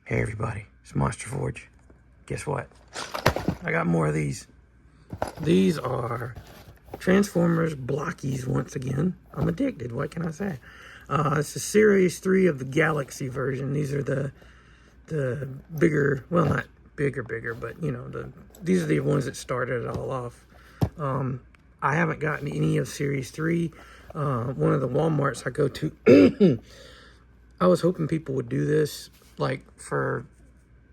Hey everybody, it's Monster Forge. Guess what? I got more of these. These are Transformers BLOKEES once again. I'm addicted, what can I say? It's the Series 3 of the Galaxy version. These are the bigger, well not bigger, but you know, these are the ones that started it all off. I haven't gotten any of Series 3. One of the Walmarts I go to, I was hoping people would do this, like for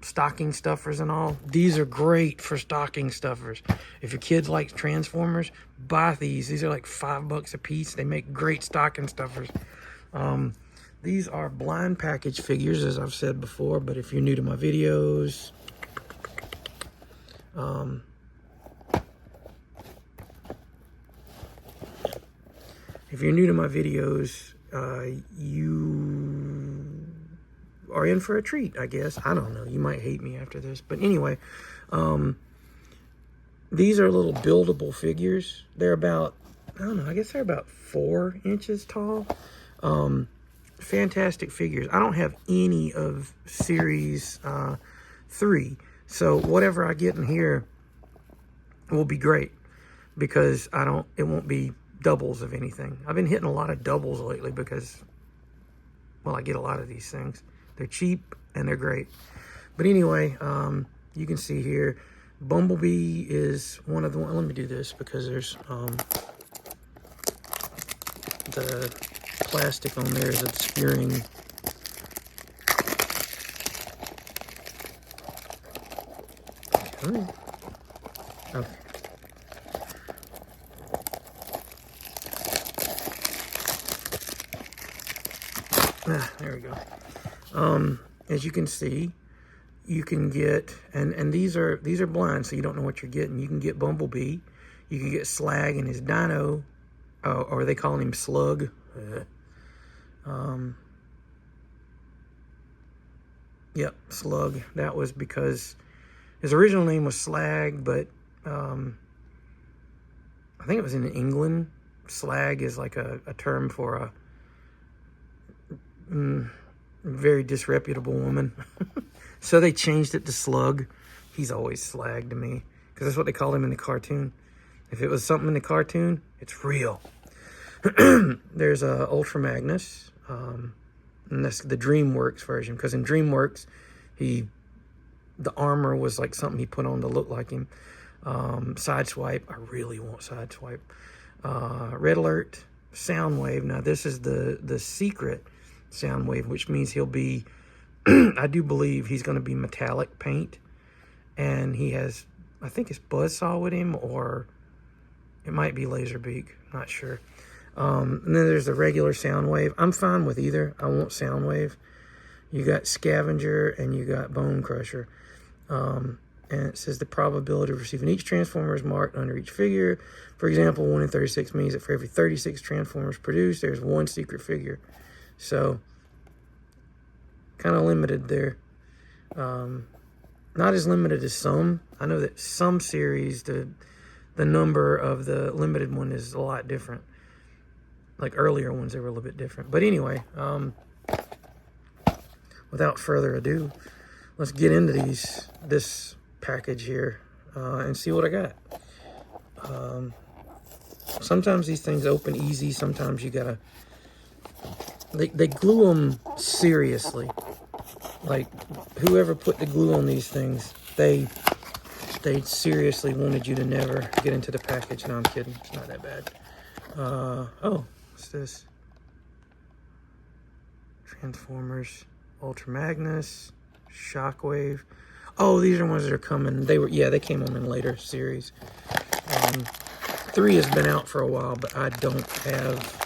stocking stuffers and all. These are great for stocking stuffers. If your kids like Transformers, buy these. These are like $5 a piece. They make great stocking stuffers. These are blind package figures, as I've said before, but if you're new to my videos, you are in for a treat, I guess. I don't know. You might hate me after this. But anyway, these are little buildable figures. They're about, I don't know, I guess they're about 4 inches tall. Fantastic figures. I don't have any of Series 3. So whatever I get in here will be great, because it won't be doubles of anything. I've been hitting a lot of doubles lately because, well, I get a lot of these things. They're cheap and they're great. But anyway, you can see here, Bumblebee is one of the ones. Let me do this because there's the plastic on there is obscuring. Okay. There we go. As you can see, you can get, and these are blind, so you don't know what you're getting. You can get Bumblebee, you can get Slag and his Dino, or they call him Slug. Yep, Slug. That was because his original name was Slag, but I think it was in England. Slag is like a term for a very disreputable woman. So they changed it to Slug. He's always Slag to me, because that's what they called him in the cartoon. If it was something in the cartoon, it's real. There's Ultra Magnus, and that's the DreamWorks version, because in DreamWorks, the armor was like something he put on to look like him. Sideswipe, I really want Sideswipe. Red Alert, Soundwave. Now this is the secret Soundwave, which means he'll be, I do believe he's going to be metallic paint, and he has, I think it's Buzzsaw with him, or it might be Laserbeak, not sure. And then there's the regular Soundwave. I'm fine with either. I want Soundwave. You got Scavenger and you got Bone Crusher. And it says the probability of receiving each Transformer is marked under each figure. For example, 1 in 36 means that for every 36 Transformers produced, there's 1 secret figure. So, kind of limited there. Not as limited as some. I know that some series, the number of the limited one is a lot different. Like earlier ones, they were a little bit different. But anyway, without further ado, let's get into this package here and see what I got. Sometimes these things open easy. Sometimes you gotta, they glue them seriously. Like whoever put the glue on these things, they seriously wanted you to never get into the package. No, I'm kidding. It's not that bad. Oh, what's this? Transformers, Ultra Magnus, Shockwave. Oh, these are ones that are coming. They came on in later series. 3 has been out for a while, but I don't have.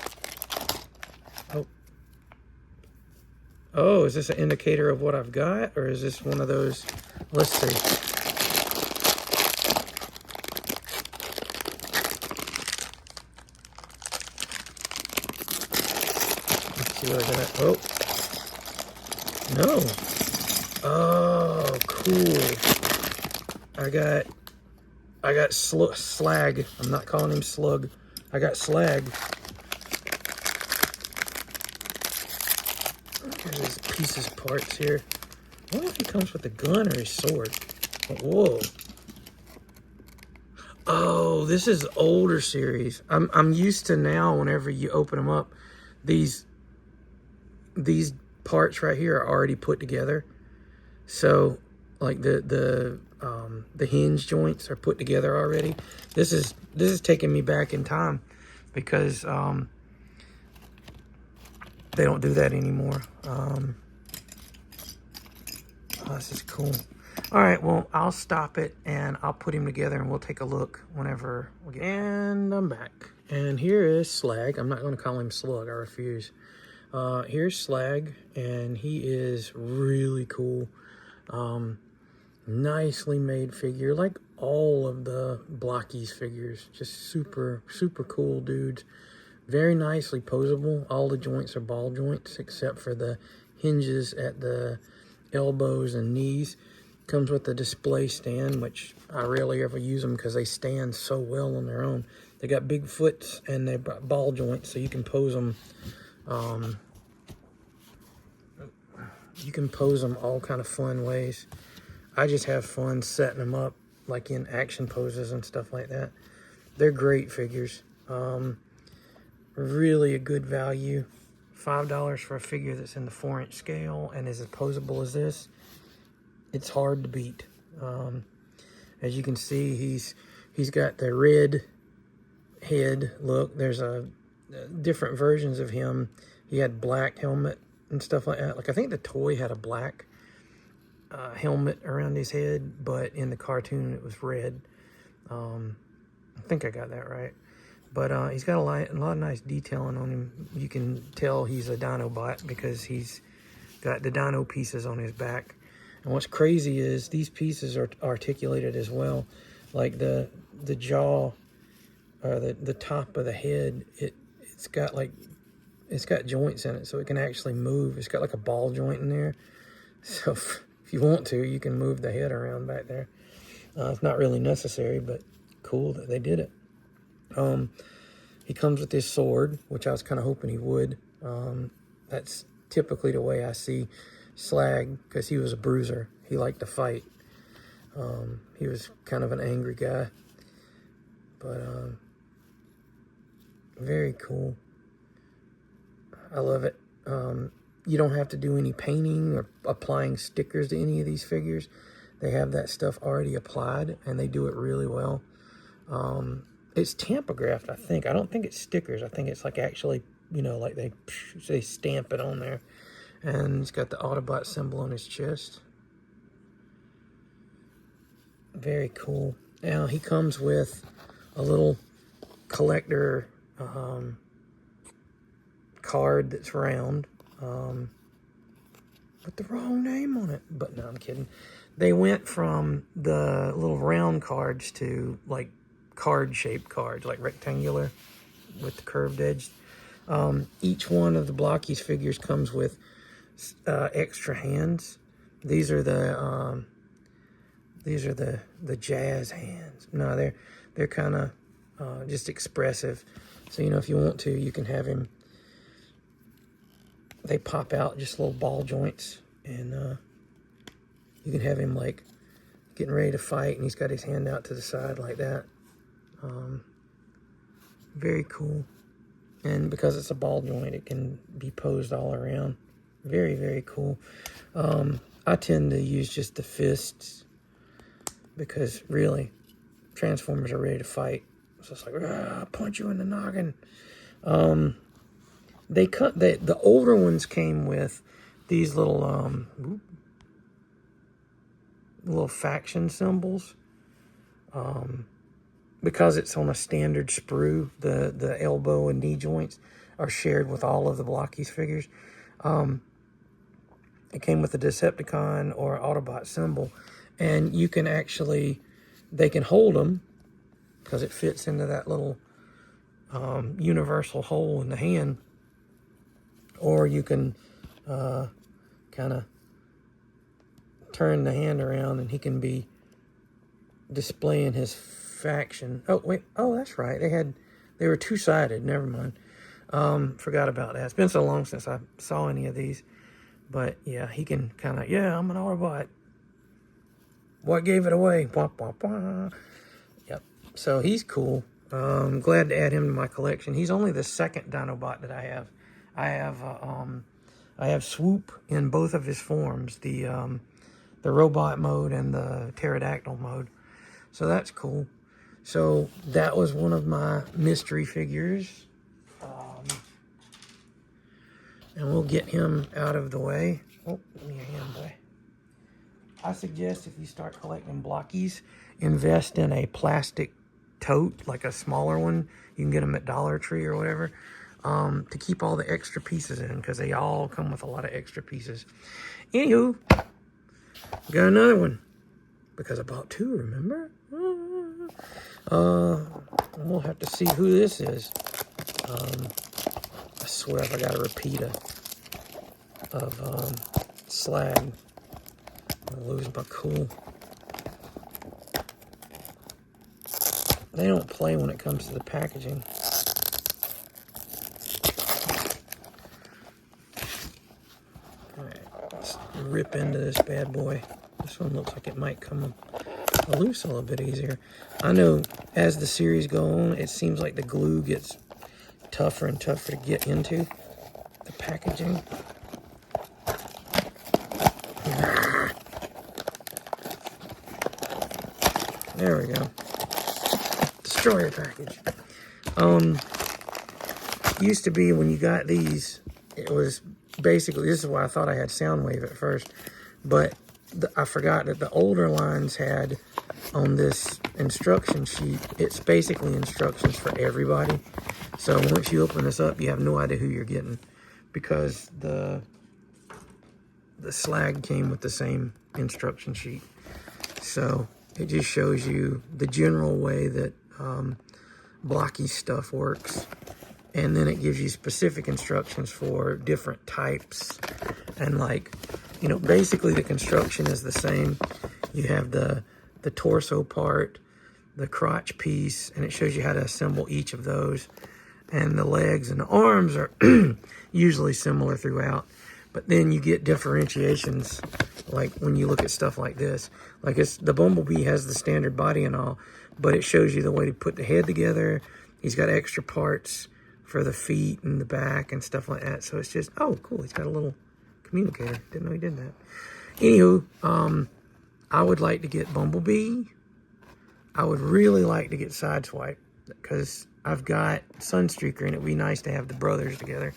Oh, is this an indicator of what I've got, or is this one of those? Let's see. Let's see what I got. Oh. No. Oh, cool. I got Slag. I'm not calling him Slug. I got Slag. There's pieces, parts here. I wonder if he comes with a gun or his sword. Whoa. Oh, this is older series. I'm used to now whenever you open them up, these parts right here are already put together. So like the hinge joints are put together already. This is taking me back in time because they don't do that anymore. Oh, this is cool. All right, well, I'll stop it and I'll put him together and we'll take a look whenever we get. And I'm back. And here is Slag. I'm not going to call him Slug. I refuse. Here's Slag, and he is really cool. Nicely made figure, like all of the BLOKEES figures. Just super, super cool dudes. Very nicely posable. All the joints are ball joints except for the hinges at the elbows and knees. Comes with the display stand, which I rarely ever use them because they stand so well on their own. They got big foots and they've got ball joints, so you can pose them. You can pose them all kind of fun ways. I just have fun setting them up, like in action poses and stuff like that. They're great figures. Really a good value. $5 for a figure that's in the 4-inch scale and is as posable as this. It's hard to beat. As you can see, he's got the red head look. There's different versions of him. He had black helmet and stuff like that. Like, I think the toy had a black helmet around his head, but in the cartoon it was red. I think I got that right. But he's got a lot of nice detailing on him. You can tell he's a Dinobot because he's got the dino pieces on his back. And what's crazy is these pieces are articulated as well. Like the jaw, or the top of the head, it's got joints in it, so it can actually move. It's got like a ball joint in there. So if you want to, you can move the head around back there. It's not really necessary, but cool that they did it. He comes with his sword, which I was kind of hoping he would. That's typically the way I see Slag, because he was a bruiser. He liked to fight. He was kind of an angry guy. But very cool. I love it. You don't have to do any painting or applying stickers to any of these figures. They have that stuff already applied, and they do it really well. It's tampographed, I think. I don't think it's stickers. I think it's like actually, like they stamp it on there. And he's got the Autobot symbol on his chest. Very cool. Now, he comes with a little collector card that's round. With the wrong name on it. But no, I'm kidding. They went from the little round cards to like card-shaped cards, like rectangular with the curved edge. Each one of the BLOKEES figures comes with extra hands. These are the jazz hands. No, they're kind of just expressive. So if you want to, you can have him. They pop out just little ball joints, and you can have him like getting ready to fight, and he's got his hand out to the side like that. Very cool. And because it's a ball joint, it can be posed all around. Very, very cool. I tend to use just the fists because really, Transformers are ready to fight. So it's like, punch you in the noggin. The older ones came with these little faction symbols. Because it's on a standard sprue, the elbow and knee joints are shared with all of the BLOKEES figures. It came with a Decepticon or Autobot symbol, and you can they can hold them because it fits into that little universal hole in the hand, or you can kind of turn the hand around and he can be displaying his faction. Oh wait, that's right. They were two-sided. Never mind. Forgot about that. It's been so long since I saw any of these. But yeah, he can kind of, yeah, I'm an Autobot. What gave it away? Wah, wah, wah. Yep. So he's cool. I'm glad to add him to my collection. He's only the second Dinobot that I have. I have Swoop in both of his forms, the robot mode and the pterodactyl mode. So that's cool. So that was one of my mystery figures. And we'll get him out of the way. Oh, give me a hand, boy. I suggest if you start collecting blockies, invest in a plastic tote, like a smaller one. You can get them at Dollar Tree or whatever, to keep all the extra pieces in, because they all come with a lot of extra pieces. Anywho, got another one, because I bought two, remember? We'll have to see who this is. I swear if I got a repeat of Slag, I'll lose my cool. They don't play when it comes to the packaging. Alright, let's rip into this bad boy. This one looks like it might come loose a little bit easier. I know as the series go on, it seems like the glue gets tougher and tougher to get into the packaging. There we go. Destroyer package. Used to be when you got these, it was basically, this is why I thought I had Soundwave at first, but I forgot that the older lines had on this instruction sheet, it's basically instructions for everybody. So once you open this up, you have no idea who you're getting, because the Slag came with the same instruction sheet. So it just shows you the general way that blocky stuff works. And then it gives you specific instructions for different types. And like, you know, basically the construction is the same. You have the torso part, the crotch piece, and it shows you how to assemble each of those. And the legs and the arms are usually similar throughout. But then you get differentiations, like when you look at stuff like this. Like the Bumblebee has the standard body and all, but it shows you the way to put the head together. He's got extra parts for the feet and the back and stuff like that. So it's just, oh, cool. He's got a little communicator. Didn't know he did that. Anywho, I would like to get Bumblebee. I would really like to get Sideswipe, because I've got Sunstreaker, and it'd be nice to have the brothers together.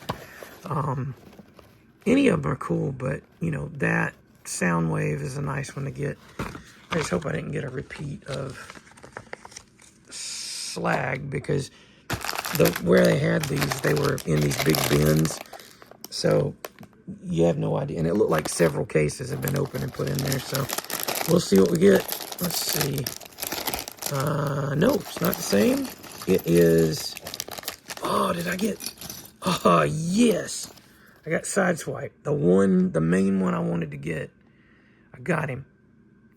Any of them are cool, but, you know, that Soundwave is a nice one to get. I just hope I didn't get a repeat of Slag, because where they had these, they were in these big bins. So you have no idea. And it looked like several cases have been opened and put in there. So we'll see what we get. Let's see. No, it's not the same. It is, oh, did I get, oh, yes. I got Sideswipe, the main one I wanted to get. I got him.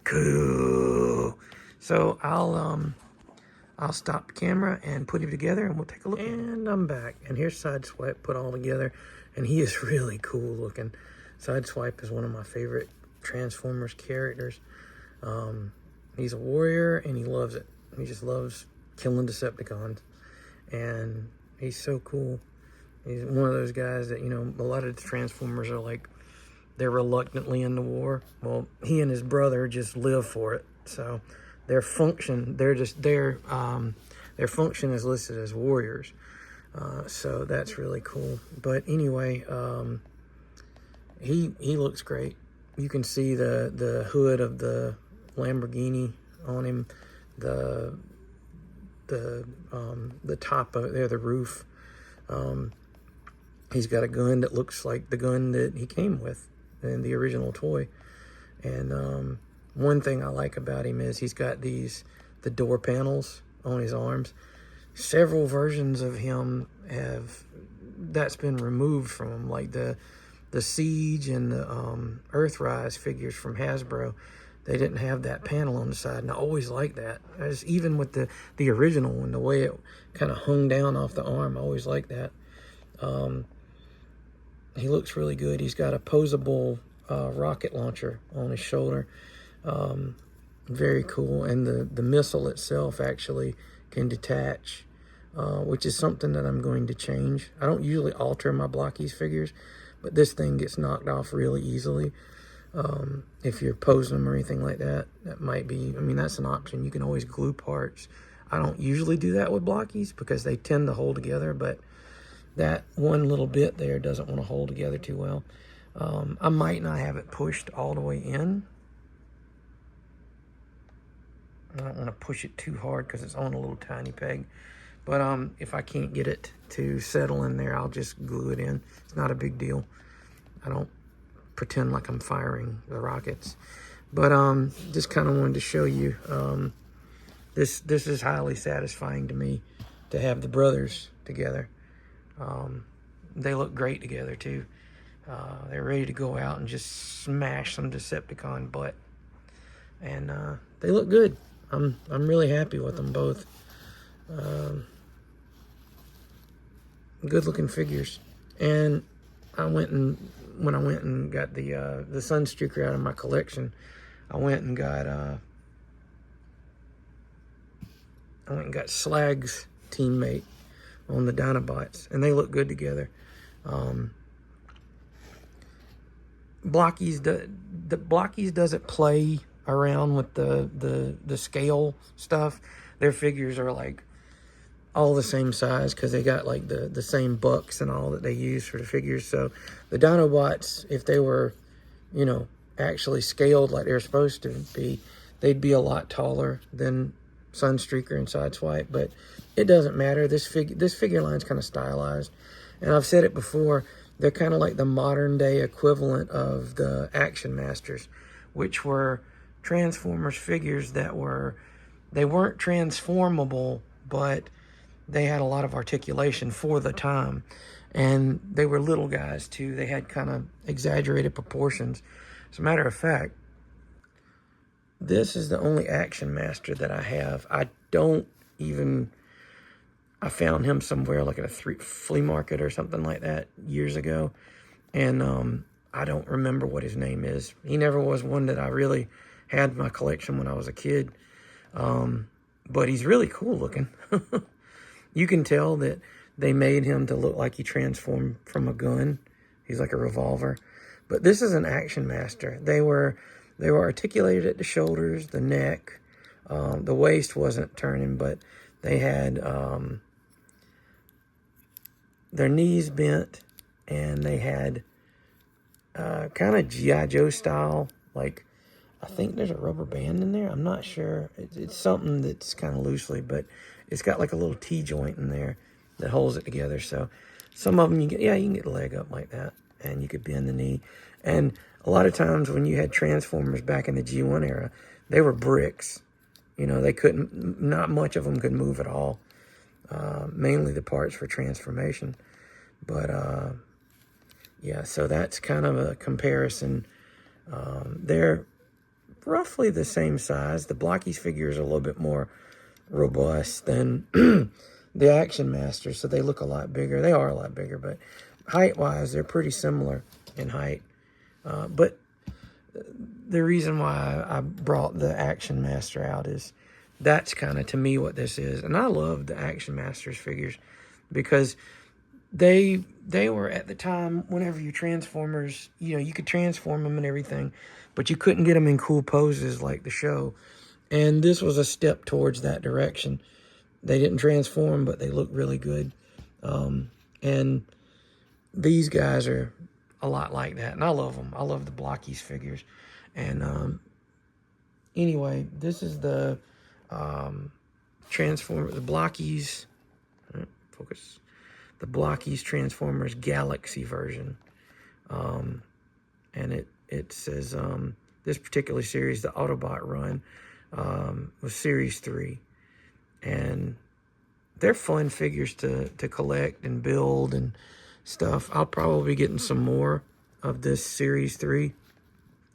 Cool. So I'll stop the camera and put him together, and we'll take a look. And I'm back. And here's Sideswipe put all together, and he is really cool looking. Sideswipe is one of my favorite Transformers characters. He's a warrior, and he loves it. He just loves killing Decepticons, and he's so cool. He's one of those guys that, you know, a lot of the Transformers are like, they're reluctantly in the war. Well, he and his brother just live for it. So their function, their function is listed as warriors. So that's really cool. But anyway, he looks great. You can see the hood of the Lamborghini on him, the top of there, the roof. He's got a gun that looks like the gun that he came with in the original toy. And one thing I like about him is he's got the door panels on his arms. Several versions of him that's been removed from him, like the Siege and the Earthrise figures from Hasbro. They didn't have that panel on the side, and I always liked that. Even with the original one, the way it kind of hung down off the arm, I always liked that. he looks really good. He's got a posable rocket launcher on his shoulder. Very cool. And the missile itself actually can detach, which is something that I'm going to change. I don't usually alter my Blockies figures, but this thing gets knocked off really easily. If you're posing them or anything like that, that might be, I mean, that's an option. You can always glue parts. I don't usually do that with Blockies because they tend to hold together, but that one little bit there doesn't want to hold together too well. I might not have it pushed all the way in. I don't want to push it too hard because it's on a little tiny peg. But if I can't get it to settle in there, I'll just glue it in. It's not a big deal. I don't pretend like I'm firing the rockets. But just kind of wanted to show you, this is highly satisfying to me to have the brothers together. They look great together too. They're ready to go out and just smash some Decepticon butt. And they look good. I'm really happy with them both. Good looking figures. And when I went and got the Sunstreaker out of my collection, I went and got Slag's teammate on the Dinobots, and they look good together. Blockies doesn't play around with the scale stuff. Their figures are like all the same size because they got like the same bucks and all that they use for the figures. So the Dinobots, if they were, you know, actually scaled like they're supposed to be, they'd be a lot taller than Sunstreaker and Sideswipe, but it doesn't matter. This figure line's kind of stylized, and I've said it before, they're kind of like the modern day equivalent of the Action Masters, which were Transformers figures that they weren't transformable, but they had a lot of articulation for the time, and they were little guys too. They had kind of exaggerated proportions. As a matter of fact, this is the only Action Master that I have. I found him somewhere like at a flea market or something like that years ago. And I don't remember what his name is. He never was one that I really had in my collection when I was a kid. But he's really cool looking. You can tell that they made him to look like he transformed from a gun. He's like a revolver. But this is an Action Master. They were articulated at the shoulders, the neck. The waist wasn't turning, but they had their knees bent, and they had kind of G.I. Joe style. Like, I think there's a rubber band in there. I'm not sure. It's something that's kind of loosely, but it's got like a little T-joint in there that holds it together. So some of them you can get the leg up like that, and you could bend the knee. And a lot of times when you had Transformers back in the G1 era, they were bricks. You know, not much of them could move at all. Mainly the parts for transformation. But, yeah, so that's kind of a comparison. They're roughly the same size. The Blockies figures are a little bit more robust than the Action Masters, so they look a lot bigger. They are a lot bigger, but height-wise, they're pretty similar in height. But the reason why I brought the Action Master out is that's kind of, to me, what this is. And I love the Action Masters figures because they were, at the time, whenever you Transformers, you know, you could transform them and everything, but you couldn't get them in cool poses like the show. And this was a step towards that direction. They didn't transform, but they look really good. And these guys are a lot like that, and I love them. I love the Blockies figures. And anyway, this is the Blockies. Focus. The Blockies Transformers Galaxy version. And it says this particular series, the Autobot run, was Series 3. And they're fun figures to collect and build and stuff. I'll probably be getting some more of this Series 3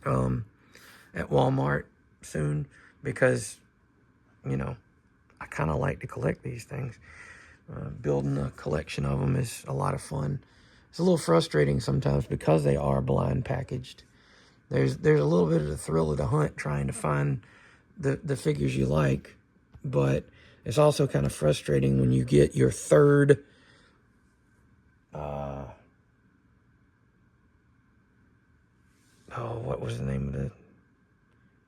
at Walmart soon because, you know, I kind of like to collect these things. Building a collection of them is a lot of fun. it's a little frustrating sometimes because they are blind packaged. There's a little bit of the thrill of the hunt trying to find the figures you like, but it's also kind of frustrating when you get your third what was the name of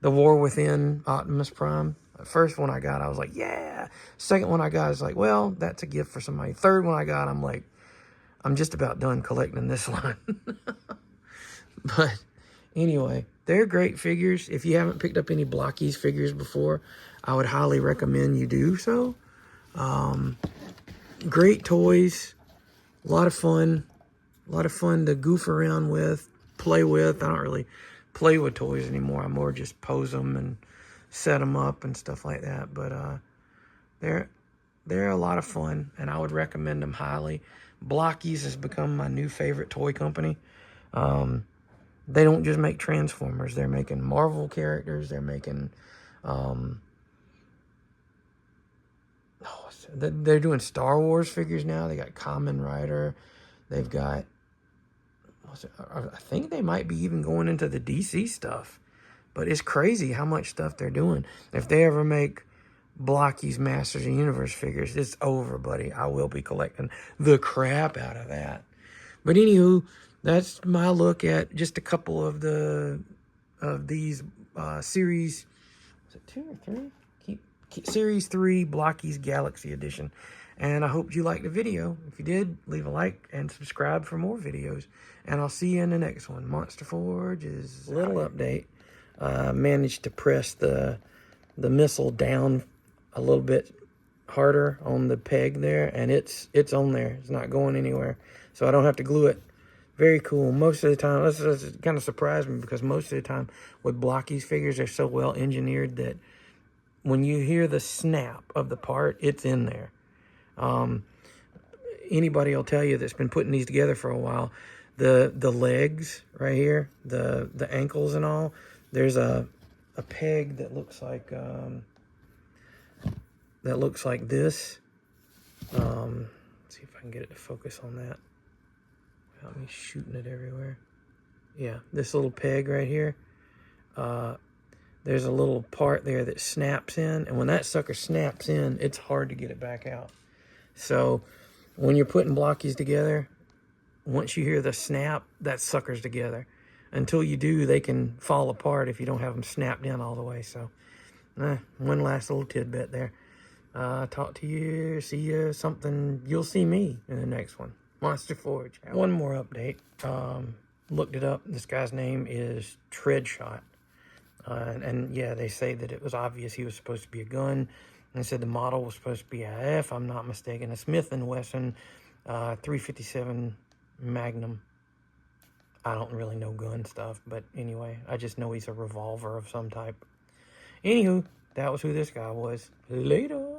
the War Within Optimus Prime. The first one I got, I was like, yeah. Second one I got is like, well, that's a gift for somebody. Third one I got, I'm like, I'm just about done collecting this line. But anyway, they're great figures. If you haven't picked up any BLOKEES figures before, I would highly recommend you do so. Great toys, a lot of fun to goof around with, play with. I don't really play with toys anymore. I more just pose them and set them up and stuff like that. But they're a lot of fun, and I would recommend them highly. BLOKEES has become my new favorite toy company. They don't just make Transformers. They're making Marvel characters. They're making they're doing Star Wars figures now. They got Kamen Rider. They've got, I think they might be even going into the DC stuff. But it's crazy how much stuff they're doing. If they ever make BLOKEES Masters of the Universe figures, it's over, buddy. I will be collecting the crap out of that. But anywho, that's my look at just a couple of these series. Was it 2 or 3? Series 3 BLOKEES Galaxy Edition. And I hope you liked the video. If you did, leave a like and subscribe for more videos. And I'll see you in the next one. Monster Forge is a little update. Managed to press the missile down a little bit harder on the peg there, and it's on there. It's not going anywhere, so I don't have to glue it. Very cool. Most of the time, this kind of surprised me because most of the time with BLOKEES figures, they're so well engineered that when you hear the snap of the part, it's in there. Anybody will tell you that's been putting these together for a while, the legs right here, the ankles and all, there's a peg that looks like this. Let's see if I can get it to focus on that without me shooting it everywhere. Yeah, this little peg right here. There's a little part there that snaps in, and when that sucker snaps in, it's hard to get it back out. So when you're putting BLOKEES together, once you hear the snap, that sucker's together. Until you do, they can fall apart if you don't have them snapped in all the way. So one last little tidbit there. Talk to you, see you, something. You'll see me in the next one. Monster Forge. One more update. Looked it up. This guy's name is Treadshot. And yeah, they say that it was obvious he was supposed to be a gun. And they said the model was supposed to be if I'm not mistaken, a Smith & Wesson 357 Magnum. I don't really know gun stuff, but anyway, I just know he's a revolver of some type. Anywho, that was who this guy was. Later.